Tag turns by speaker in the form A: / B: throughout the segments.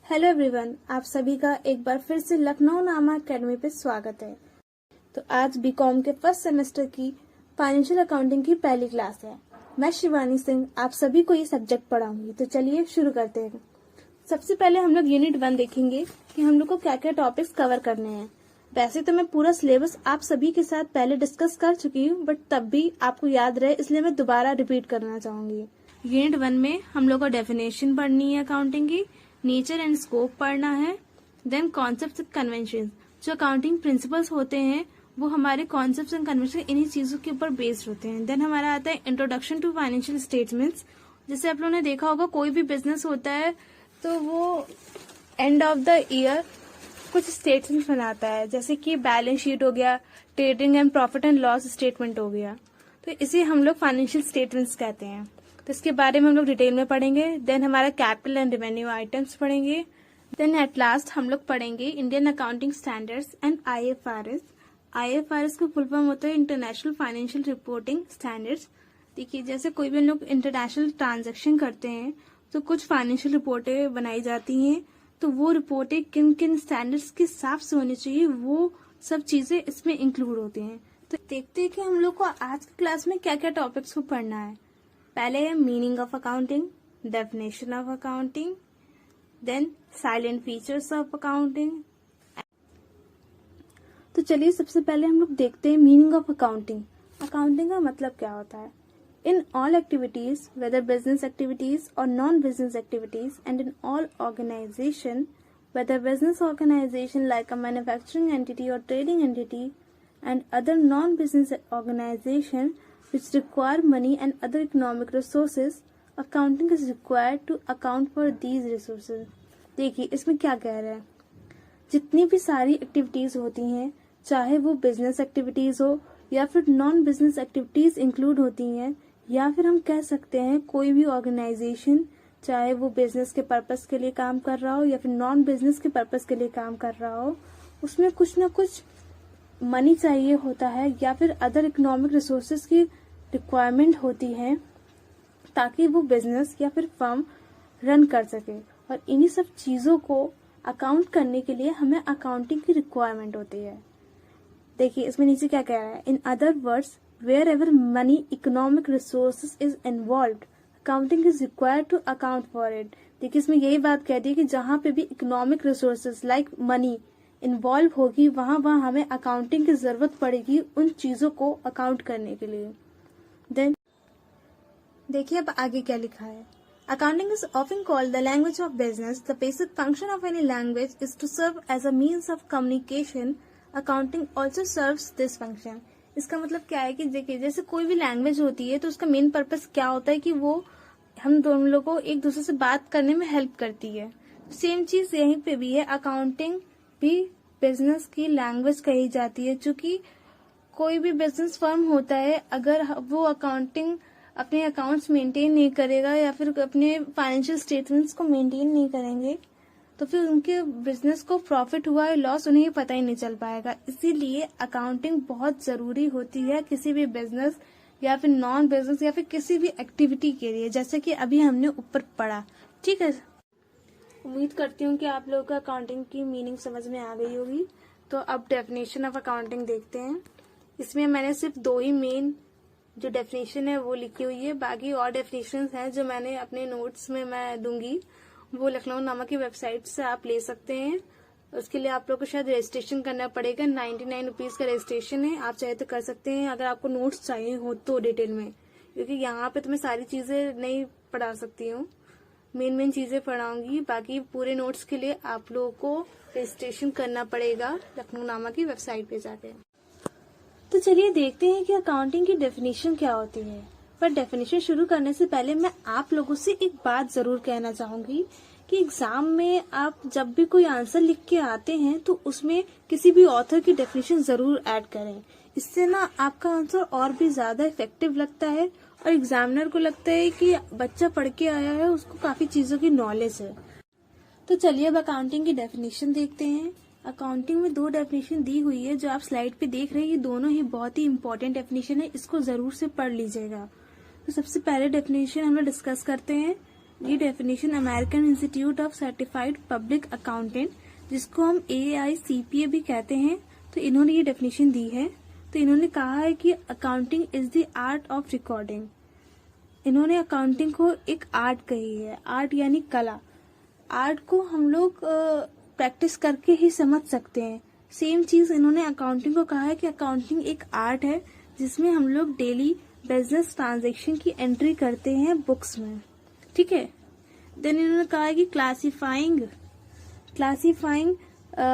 A: Hello everyone, आप सभी का एक बार फिर से लखनऊ नामा अकेडमी पे स्वागत है। तो आज बीकॉम के फर्स्ट सेमेस्टर की फाइनेंशियल अकाउंटिंग की पहली क्लास है। मैं शिवानी सिंह आप सभी को ये सब्जेक्ट पढ़ाऊंगी। तो चलिए शुरू करते हैं। सबसे पहले हम लोग यूनिट 1 देखेंगे कि हम लोग को क्या क्या टॉपिक्स कवर करने हैं। वैसे तो मैं पूरा सिलेबस आप सभी के साथ पहले डिस्कस कर चुकी हूँ, बट तब भी आपको याद रहे इसलिए मैं दोबारा रिपीट करना चाहूंगी। यूनिट 1 में हम लोग को डेफिनेशन पढ़नी है अकाउंटिंग की, नेचर एंड स्कोप पढ़ना है, देन कॉन्सेप्ट्स एंड कन्वेंशन। जो अकाउंटिंग प्रिंसिपल्स होते हैं वो हमारे कॉन्सेप्ट्स एंड कन्वेंशन इन्हीं चीजों के ऊपर बेस्ड होते हैं। देन हमारा आता है इंट्रोडक्शन टू फाइनेंशियल स्टेटमेंट्स। जैसे आप लोगों ने देखा होगा कोई भी बिजनेस होता है तो वो एंड ऑफ द ईयर कुछ स्टेटमेंट बनाता है, जैसे कि बैलेंस शीट हो गया, trading and profit and loss statement हो गया। तो इसे हम लोग फाइनेंशियल स्टेटमेंट्स कहते हैं। तो इसके बारे में हम लोग डिटेल में पढ़ेंगे। देन हमारा कैपिटल एंड रेवेन्यू आइटम्स पढ़ेंगे। देन एट लास्ट हम लोग पढ़ेंगे Indian accounting standards and IFRS। IFRS का फुल फॉर्म होता है इंटरनेशनल फाइनेंशियल रिपोर्टिंग स्टैंडर्ड्स। देखिए, जैसे कोई भी लोग इंटरनेशनल ट्रांजेक्शन करते हैं तो कुछ फाइनेंशियल रिपोर्टें बनाई जाती हैं। तो वो रिपोर्टें किन किन स्टैंडर्ड्स के हिसाब से होनी चाहिए, वो सब चीजें इसमें इंक्लूड होती हैं। तो देखते हैं कि हम लोग को आज की क्लास में क्या क्या टॉपिक्स को पढ़ना है। पहले है meaning of accounting, definition of accounting, then silent features of accounting. तो चलिए सबसे पहले हम लोग देखते हैं मीनिंग ऑफ अकाउंटिंग। अकाउंटिंग का मतलब क्या होता है? In all activities, whether business activities और non business activities, and in all organisation, whether business organisation like a manufacturing entity और trading entity and other non-business organization which require money and other economic resources, accounting is required to account for these resources। देखिए इसमें क्या कह रहा है, जितनी भी सारी एक्टिविटीज होती हैं, चाहे वो बिजनेस एक्टिविटीज हो या फिर नॉन बिजनेस एक्टिविटीज इंक्लूड होती हैं, या फिर हम कह सकते हैं कोई भी ऑर्गेनाइजेशन, चाहे वो बिजनेस के पर्पस के लिए काम कर रहा हो या फिर नॉन बिजनेस के पर्पस के लिए काम कर रहा हो, उसमें कुछ ना कुछ मनी चाहिए होता है या फिर अदर इकोनॉमिक रिसोर्सेज की रिक्वायरमेंट होती है ताकि वो बिजनेस या फिर फर्म रन कर सके। और इन्हीं सब चीजों को अकाउंट करने के लिए हमें अकाउंटिंग की रिक्वायरमेंट होती है। देखिए इसमें नीचे क्या कह रहा है, in other words wherever money economic resources is involved, accounting is required to account for it. देखिए इसमें यही बात कह दी है कि जहां पे भी economic resources like money involve होगी वहां हमें अकाउंटिंग की जरूरत पड़ेगी उन चीजों को अकाउंट करने के लिए। देन देखिए अब आगे क्या लिखा है, accounting is often called the language of business. The basic function of any language is to serve as a means of communication. Accounting also serves this function. इसका मतलब क्या है कि देखिए जैसे कोई भी लैंग्वेज होती है तो उसका मेन पर्पज क्या होता है कि वो हम दोनों लोगों को एक दूसरे से बात करने में हेल्प करती है। सेम चीज यहीं पे भी है, अकाउंटिंग भी बिजनेस की लैंग्वेज कही जाती है। चूंकि कोई भी बिजनेस फर्म होता है, अगर वो अकाउंटिंग अपने अकाउंट्स मेंटेन नहीं करेगा या फिर अपने फाइनेंशियल स्टेटमेंट्स को मेंटेन नहीं करेंगे तो फिर उनके बिजनेस को प्रॉफिट हुआ है लॉस उन्हें पता ही नहीं चल पाएगा। इसीलिए अकाउंटिंग बहुत जरूरी होती है किसी भी बिजनेस या फिर नॉन बिजनेस या फिर किसी भी एक्टिविटी के लिए, जैसे कि अभी हमने ऊपर पढ़ा। ठीक है, उम्मीद करती हूँ कि आप लोगों को अकाउंटिंग की मीनिंग समझ में आ गई होगी। तो अब डेफिनेशन ऑफ अकाउंटिंग देखते हैं। इसमें मैंने सिर्फ 2 ही मेन जो डेफिनेशन है वो लिखी हुई है, बाकी और डेफिनेशंस हैं जो मैंने अपने नोट्स में मैं दूंगी, वो लखनऊ नामा की वेबसाइट से आप ले सकते हैं। उसके लिए आप लोग को शायद रजिस्ट्रेशन करना पड़ेगा, 99 रुपीज का रजिस्ट्रेशन है। आप चाहे तो कर सकते हैं अगर आपको नोट्स चाहिए हो तो डिटेल में, क्योंकि यहाँ पे तो मैं सारी चीजें नहीं पढ़ा सकती हूँ, मेन चीजें पढ़ाऊंगी। बाकी पूरे नोट्स के लिए आप लोगों को रजिस्ट्रेशन करना पड़ेगा लखनऊ नामा की वेबसाइट पे जाके। तो चलिए देखते हैं कि अकाउंटिंग की डेफिनेशन क्या होती है। पर डेफिनेशन शुरू करने से पहले मैं आप लोगों से एक बात जरूर कहना चाहूंगी कि एग्जाम में आप जब भी कोई आंसर लिख के आते हैं तो उसमें किसी भी ऑथर की डेफिनेशन जरूर ऐड करें। इससे ना आपका आंसर और भी ज्यादा इफेक्टिव लगता है और एग्जामिनर को लगता है कि बच्चा पढ़ के आया है, उसको काफी चीजों की नॉलेज है। तो चलिए अब अकाउंटिंग की डेफिनेशन देखते हैं। अकाउंटिंग में 2 डेफिनेशन दी हुई है जो आप स्लाइड पे देख रहे हैं, ये दोनों ही बहुत ही इंपॉर्टेंट डेफिनेशन है, इसको जरूर से पढ़ लीजिएगा। तो सबसे पहले डेफिनेशन हम लोग डिस्कस करते हैं। ये definition American institute of certified public accountant, जिसको हम AICPA भी कहते हैं, तो इन्होंने ये डेफिनेशन दी है। तो इन्होंने कहा है कि accounting is the art of recording. इन्होंने अकाउंटिंग को एक आर्ट कही है। आर्ट यानी कला। आर्ट को हम लोग प्रैक्टिस करके ही समझ सकते हैं। सेम चीज इन्होंने अकाउंटिंग को कहा है कि अकाउंटिंग एक आर्ट है जिसमें हम लोग डेली बिजनेस ट्रांजैक्शन की एंट्री करते हैं बुक्स में, ठीक है। देन इन्होंने कहा है कि क्लासिफाइंग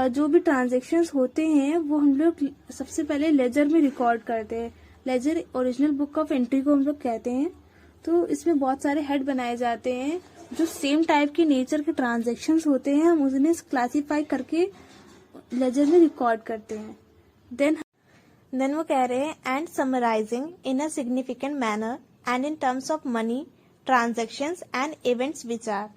A: जो भी ट्रांजैक्शंस होते हैं वो हम लोग सबसे पहले लेजर में रिकॉर्ड करते हैं। Ledger original book of entry को हम लोग कहते हैं। तो इसमें बहुत सारे हेड बनाए जाते हैं जो सेम टाइप के नेचर के ट्रांजैक्शंस होते हैं, हम उन्हें क्लासिफाई करके लेजर में रिकॉर्ड करते हैं। देन वो कह रहे हैं and summarising in a significant manner and in terms of money transactions and events which are.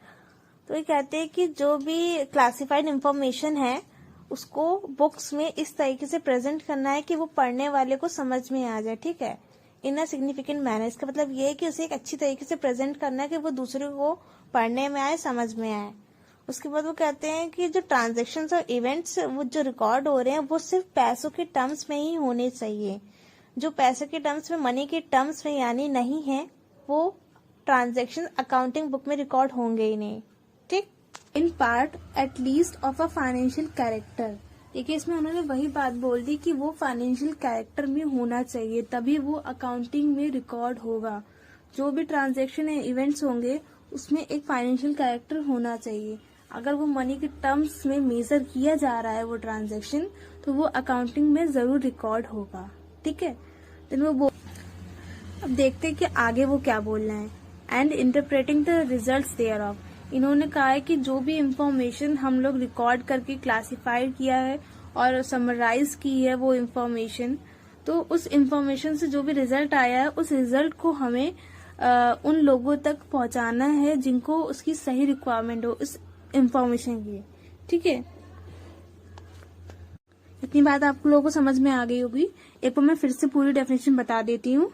A: तो ये कहते हैं कि जो भी क्लासिफाइड इंफॉर्मेशन है उसको बुक्स में इस तरीके से प्रेजेंट करना है कि वो पढ़ने वाले को समझ में आ जाए, ठीक है। इन अ सिग्निफिकेंट मैनर, इसका मतलब ये है कि उसे एक अच्छी तरीके से प्रेजेंट करना है कि वो दूसरे को पढ़ने में आए, समझ में आए। उसके बाद वो कहते हैं कि जो ट्रांजैक्शंस और इवेंट्स वो जो रिकॉर्ड हो रहे हैं वो सिर्फ पैसों के टर्म्स में ही होने चाहिए। जो पैसों के टर्म्स में, मनी के टर्म्स में यानी नहीं है, वो ट्रांजैक्शन अकाउंटिंग बुक में रिकॉर्ड होंगे ही नहीं, ठीक। In part at least of a financial character. देखिए इसमें उन्होंने वही बात बोल दी कि वो फाइनेंशियल कैरेक्टर में होना चाहिए, तभी वो अकाउंटिंग में रिकॉर्ड होगा। जो भी ट्रांजैक्शन या इवेंट्स होंगे उसमें एक फाइनेंशियल कैरेक्टर होना चाहिए। अगर वो मनी के टर्म्स में मेजर किया जा रहा है वो ट्रांजैक्शन, तो वो अकाउंटिंग में जरूर रिकॉर्ड होगा, ठीक है। अब देखते हैं कि आगे वो क्या बोल रहे हैं। And interpreting the results thereof. इन्होंने कहा है कि जो भी इंफॉर्मेशन हम लोग रिकॉर्ड करके क्लासिफाइड किया है और समराइज की है वो इंफॉर्मेशन, तो उस इंफॉर्मेशन से जो भी रिजल्ट आया है उस रिजल्ट को हमें उन लोगों तक पहुंचाना है जिनको उसकी सही रिक्वायरमेंट हो उस इंफॉर्मेशन की, ठीक है। इतनी बात आप लोगों को समझ में आ गई होगी। एक बार मैं फिर से पूरी डेफिनेशन बता देती हूँ।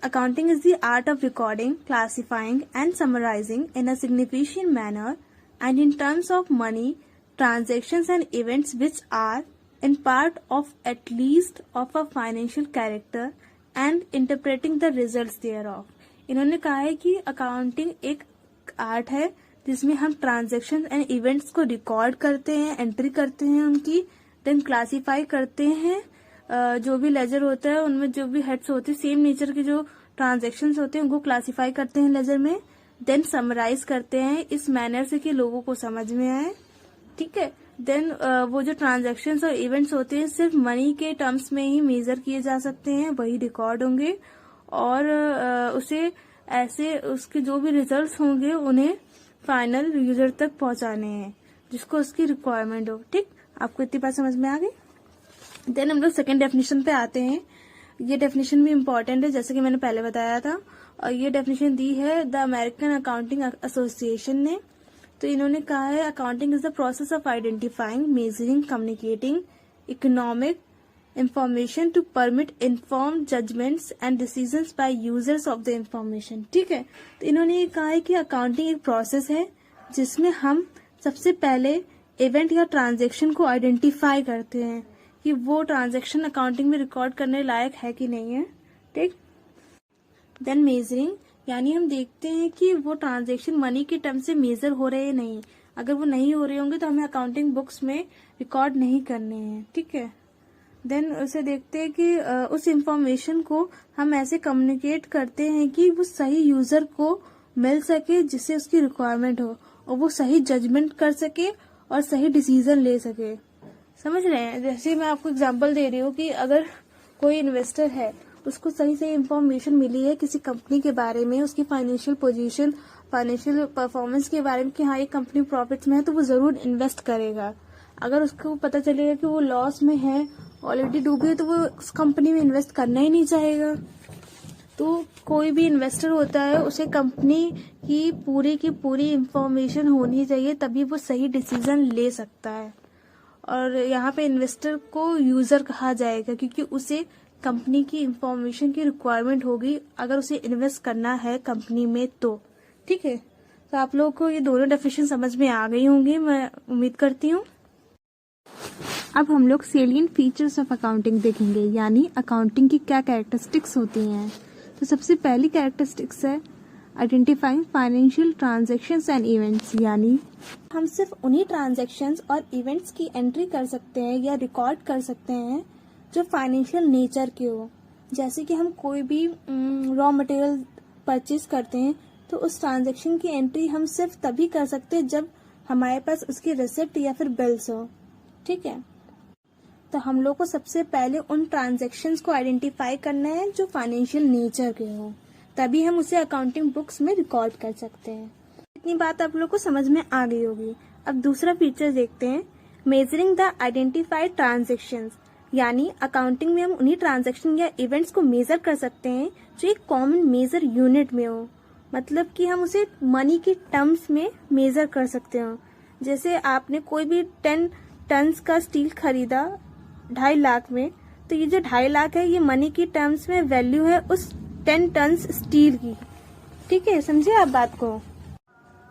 A: Accounting is the art of recording, classifying and summarizing in a significant manner and in terms of money, transactions and events which are in part of at least of a financial character and interpreting the results thereof. इन्होंने कहा है कि accounting एक art है जिसमें हम transaction and events को record करते हैं, एंट्री करते हैं उनकी, देन क्लासीफाई करते हैं। जो भी लेजर होता है उनमें जो भी हेड्स होते हैं, सेम नेचर के जो ट्रांजैक्शंस होते हैं उनको क्लासिफाई करते हैं लेजर में, देन समराइज करते हैं इस मैनर से कि लोगों को समझ में आए, ठीक है। देन वो जो ट्रांजैक्शंस और इवेंट्स होते हैं सिर्फ मनी के टर्म्स में ही मेजर किए जा सकते हैं, वही रिकॉर्ड होंगे और उसे ऐसे उसके जो भी रिजल्ट्स होंगे उन्हें फाइनल यूजर तक पहुंचाने हैं जिसको उसकी रिक्वायरमेंट हो, ठीक। आपको इतनी बात समझ में आ गई। देन हम लोग सेकेंड डेफिनेशन पे आते हैं। ये डेफिनेशन भी इम्पोर्टेंट है जैसे कि मैंने पहले बताया था, और ये डेफिनेशन दी है द अमेरिकन अकाउंटिंग एसोसिएशन ने। तो इन्होंने कहा है accounting is the process of identifying, measuring, communicating economic information to permit inform judgements and decisions by users of the information, ठीक है। तो इन्होंने ये कहा है कि अकाउंटिंग एक प्रोसेस है जिसमें हम सबसे पहले इवेंट या ट्रांजेक्शन को आइडेंटिफाई करते हैं कि वो ट्रांजैक्शन अकाउंटिंग में रिकॉर्ड करने लायक है कि नहीं है, ठीक। देन मेजरिंग, यानी हम देखते हैं कि वो ट्रांजैक्शन मनी के टर्म से मेजर हो रहे हैं नहीं। अगर वो नहीं हो रहे होंगे तो हमें अकाउंटिंग बुक्स में रिकॉर्ड नहीं करने हैं, ठीक है। देन उसे देखते हैं कि उस इंफॉर्मेशन को हम ऐसे कम्युनिकेट करते हैं कि वो सही यूजर को मिल सके जिससे उसकी रिक्वायरमेंट हो और वो सही जजमेंट कर सके और सही डिसीजन ले सके। समझ रहे हैं। जैसे मैं आपको एग्जांपल दे रही हूँ कि अगर कोई इन्वेस्टर है, उसको सही सही इंफॉर्मेशन मिली है किसी कंपनी के बारे में, उसकी फाइनेंशियल पोजीशन, फाइनेंशियल परफॉर्मेंस के बारे में कि हाँ ये कंपनी प्रॉफिट्स में है, तो वो जरूर इन्वेस्ट करेगा। अगर उसको पता चलेगा कि वो लॉस में है, ऑलरेडी डूबी है, तो वो उस कंपनी में इन्वेस्ट करना ही नहीं चाहेगा। तो कोई भी इन्वेस्टर होता है उसे कंपनी की पूरी इंफॉर्मेशन होनी चाहिए, तभी वो सही डिसीजन ले सकता है। और यहाँ पे इन्वेस्टर को यूजर कहा जाएगा क्योंकि उसे कंपनी की इंफॉर्मेशन की रिक्वायरमेंट होगी अगर उसे इन्वेस्ट करना है कंपनी में तो, ठीक है, तो आप लोगों को ये दोनों डेफिनेशन समझ में आ गई होंगी, मैं उम्मीद करती हूँ। अब हम लोग सेलिएंट फीचर्स ऑफ अकाउंटिंग देखेंगे, यानी अकाउंटिंग की क्या कैरेक्टरिस्टिक्स होती हैं। तो सबसे पहली कैरेक्टरिस्टिक्स है identifying financial transactions and events, यानी हम सिर्फ उन्हीं ट्रांजैक्शंस और इवेंट्स की एंट्री कर सकते हैं या रिकॉर्ड कर सकते हैं जो फाइनेंशियल नेचर के हो। जैसे कि हम कोई भी रॉ मटेरियल परचेज करते हैं तो उस ट्रांजैक्शन की एंट्री हम सिर्फ तभी कर सकते हैं जब हमारे पास उसकी रिसिप्ट या फिर बिल्स हो। ठीक है, तो हम लोग को सबसे पहले उन ट्रांजैक्शंस को आइडेंटिफाई करना है जो फाइनेंशियल नेचर के हो, तभी हम उसे अकाउंटिंग बुक्स में रिकॉर्ड कर सकते हैं। इतनी बात आप लोग को समझ में आ गई होगी। अब दूसरा फीचर देखते हैं, मेजरिंग द आइडेंटिफाइड ट्रांजैक्शंस, यानी अकाउंटिंग में हम उन्हीं ट्रांजैक्शन या इवेंट्स को मेजर कर सकते हैं जो एक कॉमन मेजर यूनिट में हो, मतलब कि हम उसे मनी के टर्म्स में मेजर कर सकते हो। जैसे आपने कोई भी 10 टन्स का स्टील खरीदा 2.5 लाख में, तो ये जो 2.5 लाख है ये मनी की टर्म्स में वैल्यू है उस 10 टन्स स्टील की। ठीक है, समझे आप बात को।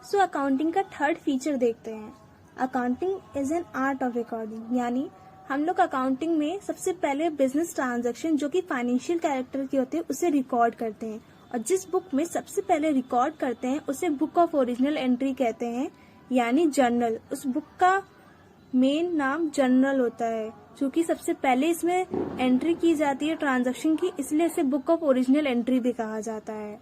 A: सो अकाउंटिंग का थर्ड फीचर देखते हैं, accounting is an art of recording, यानी हम लोग अकाउंटिंग में सबसे पहले बिजनेस ट्रांजैक्शन जो कि फाइनेंशियल कैरेक्टर के होते हैं उसे रिकॉर्ड करते हैं, और जिस बुक में सबसे पहले रिकॉर्ड करते हैं उसे बुक ऑफ ओरिजिनल एंट्री कहते हैं, यानी जर्नल। उस बुक का मेन नाम जर्नल होता है, क्योंकि सबसे पहले इसमें एंट्री की जाती है ट्रांजैक्शन की, इसलिए इसे बुक ऑफ ओरिजिनल एंट्री भी कहा जाता है।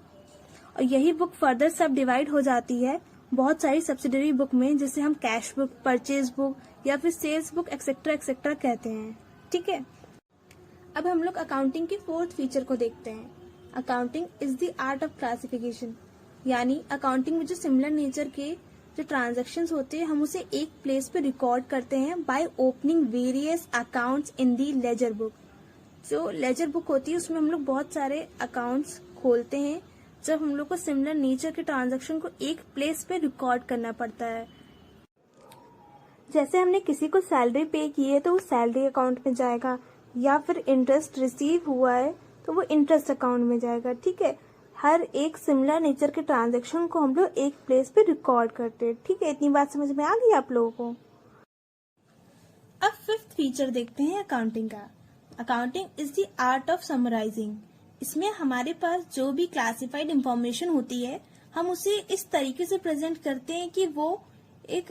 A: और यही बुक फर्दर सब डिवाइड हो जाती है बहुत सारी सब्सिडरी बुक में, जिसे हम कैश बुक, परचेज बुक या फिर सेल्स बुक एक्सेट्रा एक्सेट्रा कहते हैं। ठीक है, अब हम लोग अकाउंटिंग के फोर्थ फीचर को देखते हैं, accounting is the art of classification, यानी अकाउंटिंग में जो सिमिलर नेचर के जो ट्रांजैक्शंस होते हैं हम उसे एक प्लेस पे रिकॉर्ड करते हैं by opening various accounts in the laser book. जो लेजर बुक होती है उसमें हम लोग बहुत सारे अकाउंट्स खोलते हैं जब हम लोग को सिमिलर नेचर के ट्रांजैक्शन को एक प्लेस पे रिकॉर्ड करना पड़ता है। जैसे हमने किसी को सैलरी पे की है तो वो सैलरी अकाउंट में जाएगा, या फिर इंटरेस्ट रिसीव हुआ है तो वो इंटरेस्ट अकाउंट में जाएगा। ठीक है, हर एक सिमिलर नेचर के ट्रांजैक्शन को हम लोग एक प्लेस पे रिकॉर्ड करते हैं। ठीक है, इतनी बात समझ में आ गई आप लोगों को। अब फिफ्थ फीचर देखते हैं अकाउंटिंग का, accounting is the art of summarising. इसमें हमारे पास जो भी क्लासिफाइड इंफॉर्मेशन होती है हम उसे इस तरीके से प्रेजेंट करते हैं कि वो एक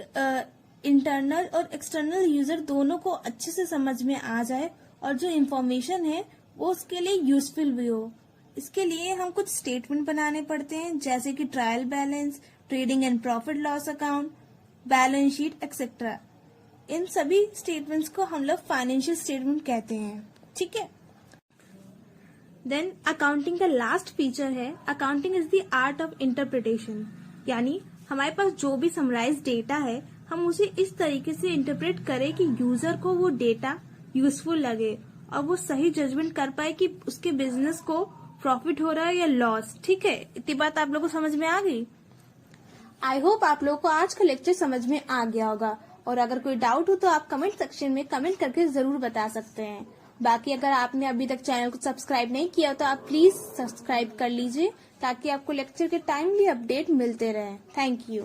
A: इंटरनल और एक्सटर्नल यूजर दोनों को अच्छे से समझ में आ जाए, और जो इंफॉर्मेशन है वो उसके लिए यूजफुल भी हो। इसके लिए हम कुछ स्टेटमेंट बनाने पड़ते हैं, जैसे कि trial balance, trading and profit loss account, balance sheet etcetera. इन सभी स्टेटमेंट्स को हम लोग फाइनेंशियल स्टेटमेंट कहते हैं। ठीक है, देन अकाउंटिंग का लास्ट फीचर है, accounting is the art of interpretation, यानी हमारे पास जो भी समराइज डेटा है हम उसे इस तरीके से इंटरप्रेट करें कि यूजर को वो डेटा यूजफुल लगे और वो सही जजमेंट कर पाए कि उसके बिजनेस को प्रॉफिट हो रहा है या लॉस। ठीक है, इतनी बात आप लोगों को समझ में आ गई। आई होप आप लोगों को आज का लेक्चर समझ में आ गया होगा, और अगर कोई डाउट हो तो आप कमेंट सेक्शन में कमेंट करके जरूर बता सकते हैं। बाकी अगर आपने अभी तक चैनल को सब्सक्राइब नहीं किया तो आप प्लीज सब्सक्राइब कर लीजिए, ताकि आपको लेक्चर के टाइमली अपडेट मिलते रहे। Thank you.